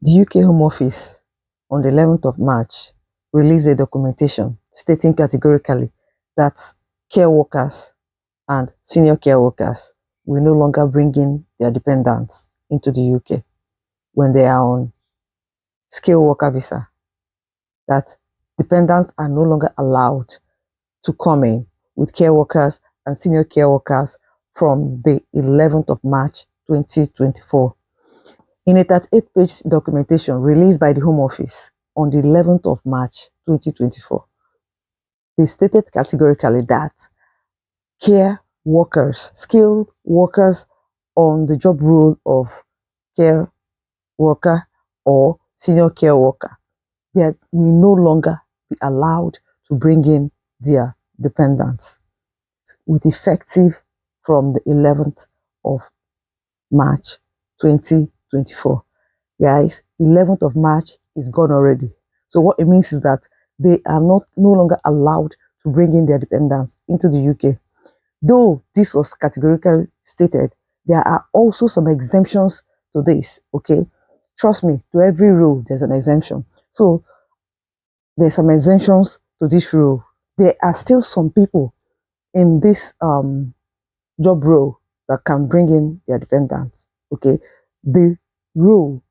The UK Home Office on the 11th of March released a documentation stating categorically that care workers and senior care workers will no longer bring in their dependents into the UK when they are on skilled worker visa, that dependents are no longer allowed to come in with care workers and senior care workers from the 11th of March 2024. In a 38-page documentation released by the Home Office on the 11th of March 2024, they stated categorically that care workers, skilled workers on the job role of care worker or senior care worker, that will no longer be allowed to bring in their dependents with effective from the 11th of March 2024. Guys, 11th of March is gone already. So what it means is that they are no longer allowed to bring in their dependents into the UK. Though this was categorically stated, there are also some exemptions to this, okay? Trust me, to every rule, there's an exemption. So there's some exemptions to this rule. There are still some people in this job role that can bring in their dependents, okay? The rule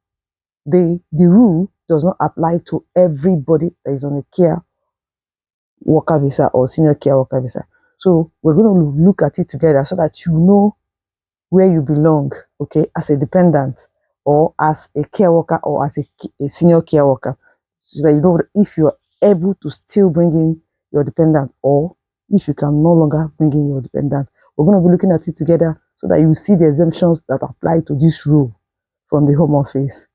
the rule does not apply to everybody that is on a care worker visa or senior care worker visa. So we're going to look at it together so that you know where you belong, okay, as a dependent or as a care worker or as a senior care worker, so that you know if you're able to still bring in your dependent or if you can no longer bring in your dependent. We're going to be looking at it together so that you see the exemptions that apply to this rule from the Home Office.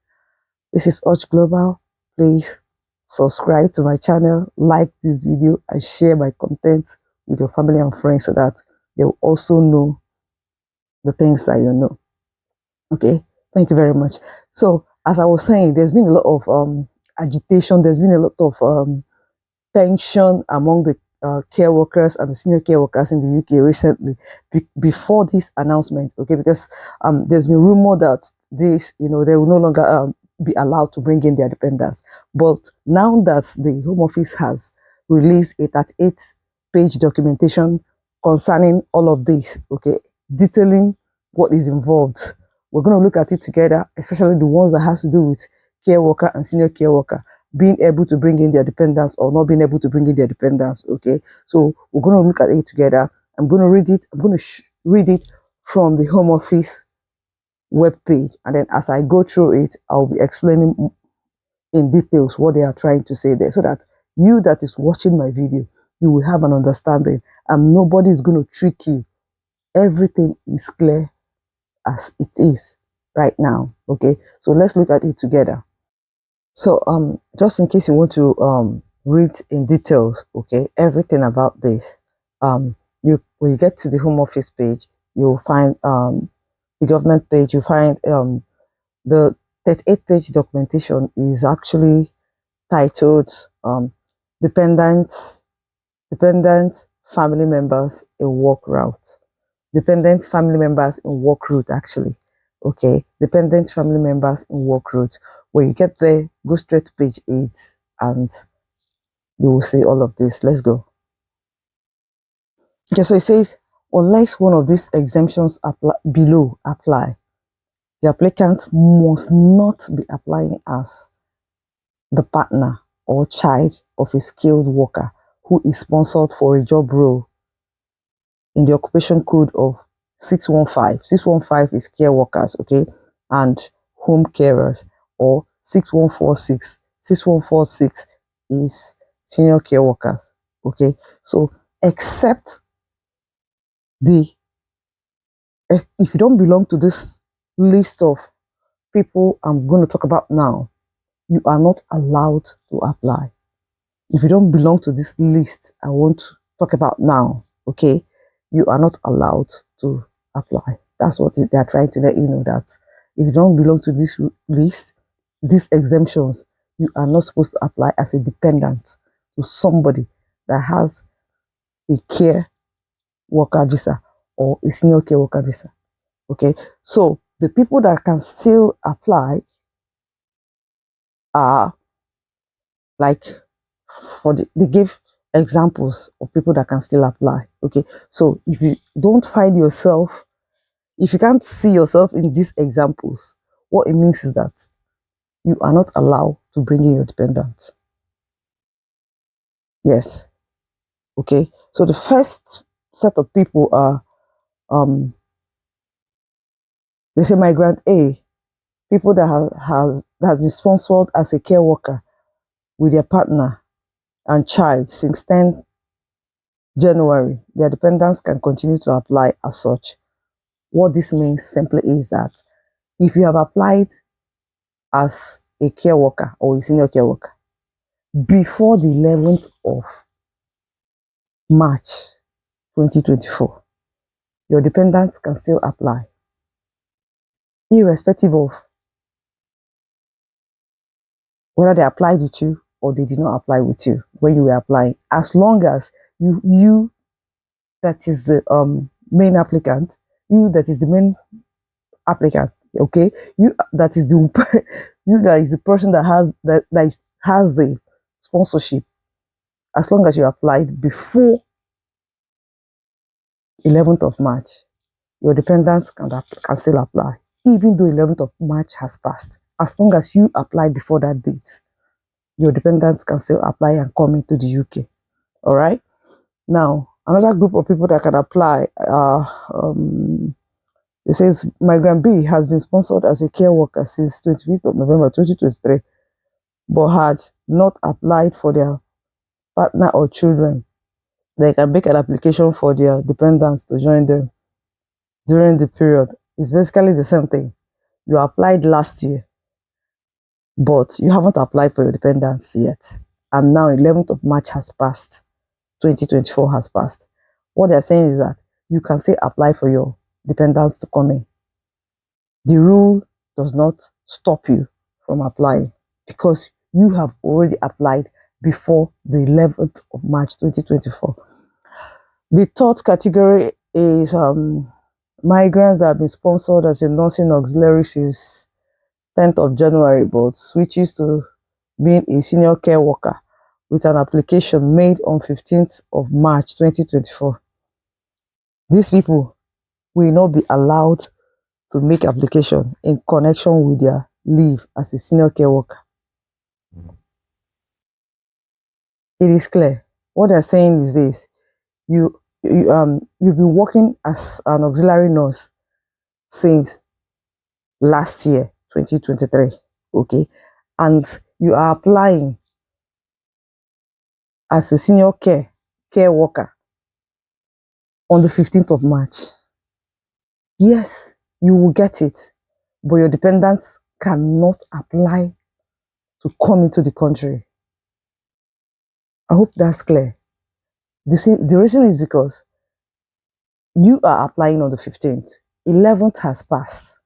This is Urge Global. Please subscribe to my channel, like this video, and share my content with your family and friends so that they will also know the things that you know. Okay, thank you very much. So, as I was saying, there's been a lot of agitation, there's been a lot of tension among the care workers and the senior care workers in the UK recently before this announcement, okay, because there's been rumor that this, they will no longer be allowed to bring in their dependents. But now that the Home Office has released a 38-page documentation concerning all of this, okay, detailing what is involved, we're going to look at it together, especially the ones that has to do with care worker and senior care worker being able to bring in their dependents or not being able to bring in their dependents, okay? So we're going to look at it together. I'm going to read it. I'm going to read it from the Home Office webpage, and then as I go through it, I'll be explaining in details what they are trying to say there, so that you that is watching my video, you will have an understanding, and nobody is going to trick you. Everything is clear as it is right now, okay? So let's look at it together. So just in case you want to read in details, okay, everything about this, when you get to the Home Office page, you'll find the government page. You find the 38-page documentation is actually titled dependent family members in work route. Dependent family members in work route, actually. Okay, dependent family members in work route. When you get there, go straight to page 8 and you will see all of this. Let's go. Okay, so it says, unless one of these exemptions below apply, the applicant must not be applying as the partner or child of a skilled worker who is sponsored for a job role in the occupation code of 615. 615 is care workers, okay, and home carers, or 6146. 6146 is senior care workers, okay. So except if you don't belong to this list of people I'm going to talk about now, you are not allowed to apply. If you don't belong to this list I want to talk about now, okay, you are not allowed to apply. That's what they're trying to let you know, that if you don't belong to this list, these exemptions, you are not supposed to apply as a dependent to somebody that has a care worker visa or a senior care worker visa. Okay, so the people that can still apply are like they give examples of people that can still apply. Okay, so if you don't find yourself, if you can't see yourself in these examples, what it means is that you are not allowed to bring in your dependents. Yes. Okay. So the first set of people are they say migrant A, people that has been sponsored as a care worker with their partner and child since 10 January. Their dependents can continue to apply as such. What this means simply is that if you have applied as a care worker or a senior care worker before the 11th of March 2024, your dependents can still apply, irrespective of whether they applied with you or they did not apply with you when you were applying. As long as you that is the main applicant, you that is the main applicant, okay, you that is the you that is the person that has the sponsorship. As long as you applied before 11th of March, your dependents can still apply, even though 11th of March has passed. As long as you apply before that date, your dependents can still apply and come into the UK. All right. Now, another group of people that can apply it says migrant B has been sponsored as a care worker since 25th of November 2023, but had not applied for their partner or children. They can make an application for their dependents to join them during the period. It's basically the same thing. You applied last year, but you haven't applied for your dependents yet. And now 11th of March has passed. 2024 has passed. What they're saying is that you can still apply for your dependents to come in. The rule does not stop you from applying because you have already applied before the 11th of March 2024. The third category is migrants that have been sponsored as a nursing auxiliary since 10th of January but switches to being a senior care worker with an application made on 15th of March 2024. These people will not be allowed to make application in connection with their leave as a senior care worker. It is clear. What they're saying is this: you've been working as an auxiliary nurse since last year, 2023, okay, and you are applying as a senior care worker on the 15th of March. Yes, you will get it, but your dependents cannot apply to come into the country. I hope that's clear. The reason is because you are applying on the 15th. 11th has passed.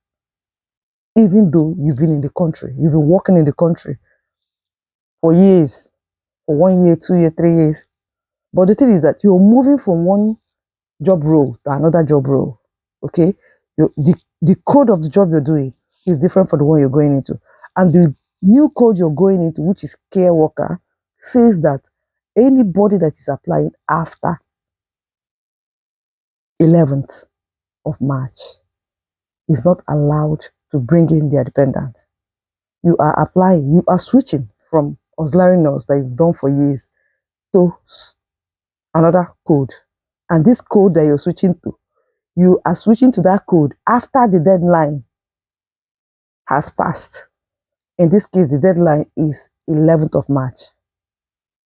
Even though you've been in the country, you've been working in the country for years, for 1 year, 2 years, 3 years. But the thing is that you're moving from one job role to another job role. Okay? The code of the job you're doing is different from the one you're going into. And the new code you're going into, which is care worker, says that anybody that is applying after 11th of March is not allowed to bring in their dependent. You are applying, you are switching from auxiliary nurse that you've done for years to another code. And this code that you're switching to, you are switching to that code after the deadline has passed. In this case, the deadline is 11th of March.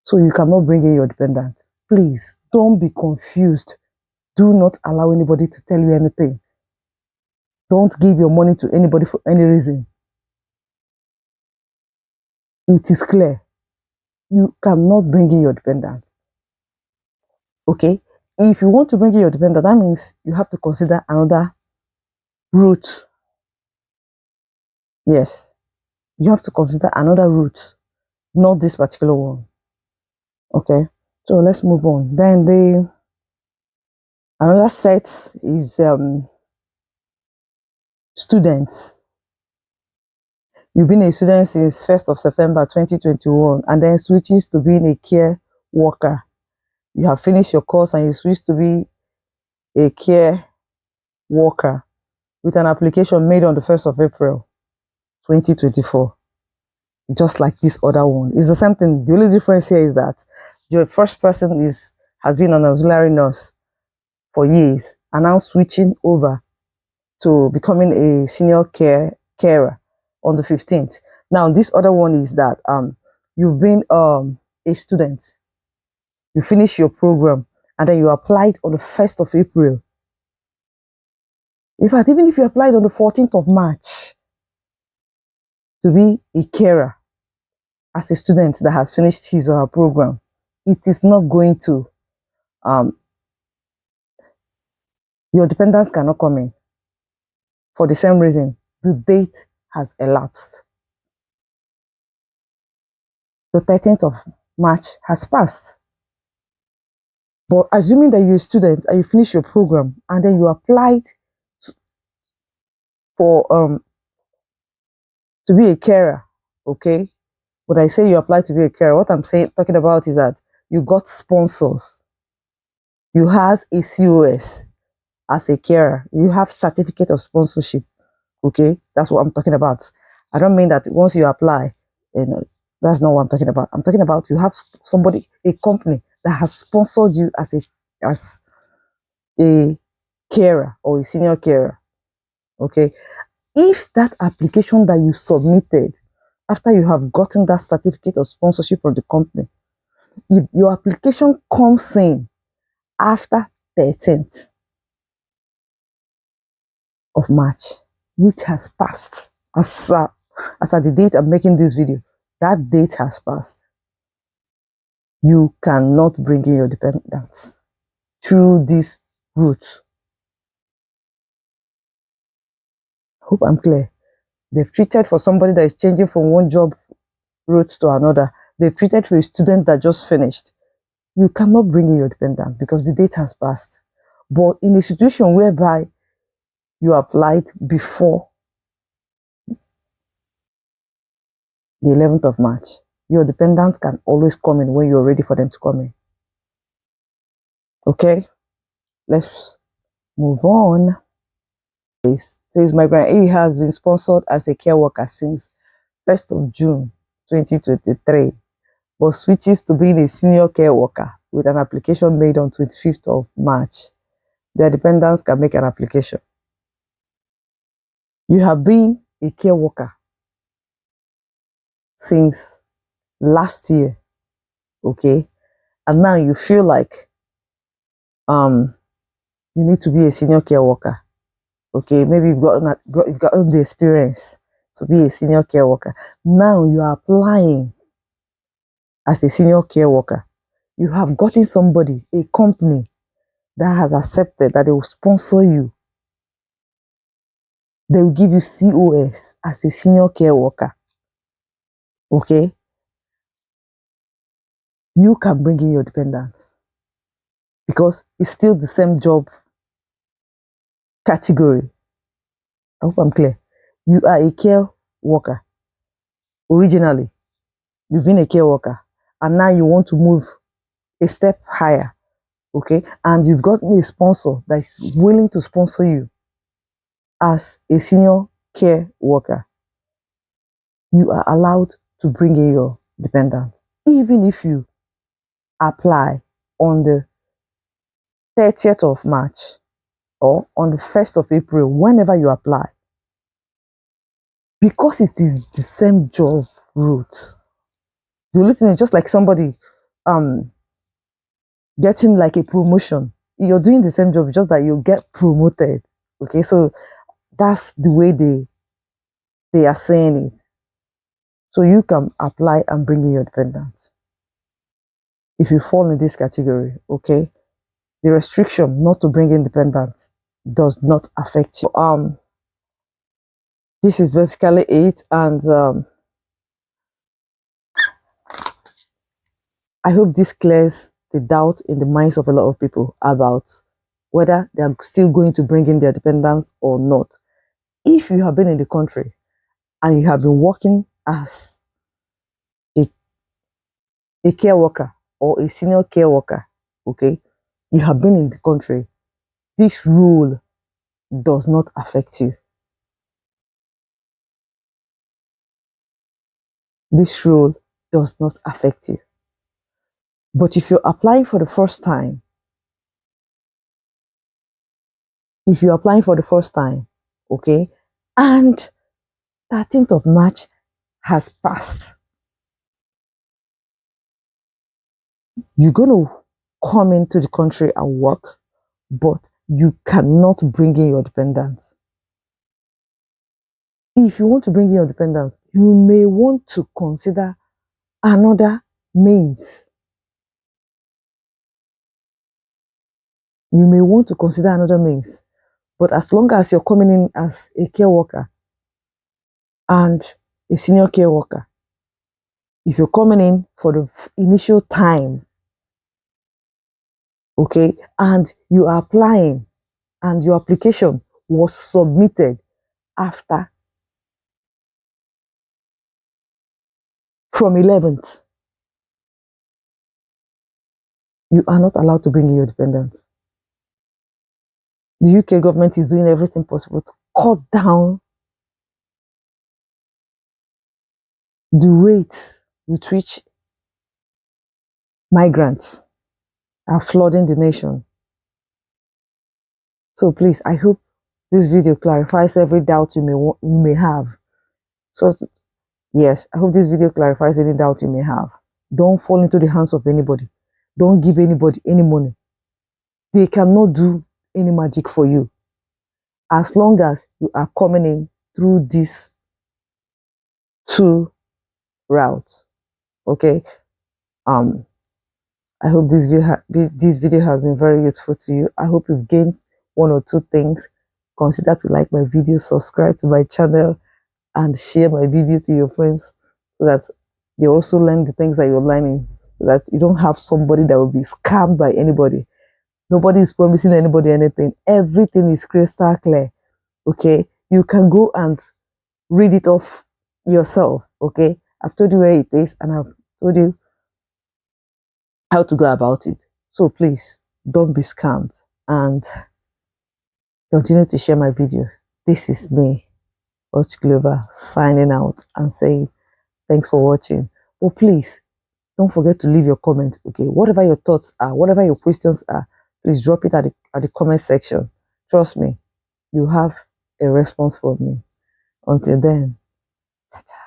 So you cannot bring in your dependent. Please don't be confused. Do not allow anybody to tell you anything. Don't give your money to anybody for any reason. It is clear. You cannot bring in your dependent. Okay? If you want to bring in your dependent, that means you have to consider another route. Yes. You have to consider another route, not this particular one. Okay? So let's move on. Then another set is students. You've been a student since 1st of September 2021 and then switches to being a care worker. You have finished your course and you switch to be a care worker with an application made on the 1st of April 2024. Just like this other one. It's the same thing. The only difference here is that the first person has been an auxiliary nurse for years and now switching over to becoming a senior carer on the 15th. Now, this other one is that you've been a student, you finish your program, and then you applied on the 1st of April. In fact, even if you applied on the 14th of March to be a carer as a student that has finished his or her program, it is not going to, your dependents cannot come in for the same reason. The date has elapsed. The 13th of March has passed. But assuming that you're a student and you finish your program and then you applied for to be a carer, okay? When I say you applied to be a carer, what I'm talking about is that you got sponsors. You has a COS as a carer. You have certificate of sponsorship, okay? That's what I'm talking about. I don't mean that once you apply, that's not what I'm talking about. I'm talking about you have somebody, a company that has sponsored you as a carer or a senior carer, okay? If that application that you submitted after you have gotten that certificate of sponsorship from the company, if your application comes in after 13th of March, which has passed, as at the date I'm making this video, that date has passed, you cannot bring in your dependents through this route. Hope I'm clear. They've treated for somebody that is changing from one job route to another. They've treated for a student that just finished. You cannot bring in your dependent because the date has passed. But in a situation whereby you applied before the 11th of March, your dependent can always come in when you're ready for them to come in. Okay, let's move on. It says Migrant A has been sponsored as a care worker since 1st of June 2023, but switches to being a senior care worker with an application made on 25th of March. Their dependents can make an application. You have been a care worker since last year, okay, and now you feel like you need to be a senior care worker, okay. Maybe you've gotten the experience to be a senior care worker. Now you are applying as a senior care worker. You have gotten somebody, a company that has accepted that they will sponsor you. They will give you COS as a senior care worker, okay. You can bring in your dependents because it's still the same job category. I hope I'm clear. You are a care worker. Originally, you've been a care worker and now you want to move a step higher, okay? And you've got a sponsor that is willing to sponsor you as a senior care worker. You are allowed to bring in your dependent, even if you apply on the 30th of March or on the 1st of April, whenever you apply, because it is the same job route. The only thing is just like somebody getting like a promotion. You're doing the same job, just that you get promoted. Okay, so that's the way they are saying it. So you can apply and bring in your dependents if you fall in this category. Okay, the restriction not to bring in dependents does not affect you. This is basically it, and I hope this clears the doubt in the minds of a lot of people about whether they're still going to bring in their dependents or not. If you have been in the country and you have been working as a, a care worker or a senior care worker, okay, you have been in the country, this rule does not affect you. This rule does not affect you. But if you're applying for the first time, okay, and 13th of March has passed, you're going to come into the country and work, but you cannot bring in your dependents. If you want to bring in your dependents, you may want to consider another means. You may want to consider another means. But as long as you're coming in as a care worker and a senior care worker, if you're coming in for the initial time, okay, and you are applying and your application was submitted after from 11th, you are not allowed to bring in your dependents. The UK government is doing everything possible to cut down the rate with which migrants are flooding the nation. So please, I hope this video clarifies every doubt you may have. So yes, I hope this video clarifies any doubt you may have. Don't fall into the hands of anybody. Don't give anybody any money. They cannot do any magic for you. As long as you are coming in through these two routes, okay? I hope this video has been very useful to you. I hope you've gained one or two things. Consider to like my video, subscribe to my channel, and share my video to your friends so that they also learn the things that you're learning, so that you don't have somebody that will be scammed by anybody. Nobody is promising anybody anything. Everything is crystal clear. Okay, you can go and read it off yourself. Okay, I've told you where it is and I've told you how to go about it. So please don't be scammed and continue to share my video. This is me, Och Glover, signing out and saying thanks for watching. But please don't forget to leave your comment. Okay, whatever your thoughts are, whatever your questions are, please drop it at the comment section. Trust me, you have a response from me. Until then, ta-ta.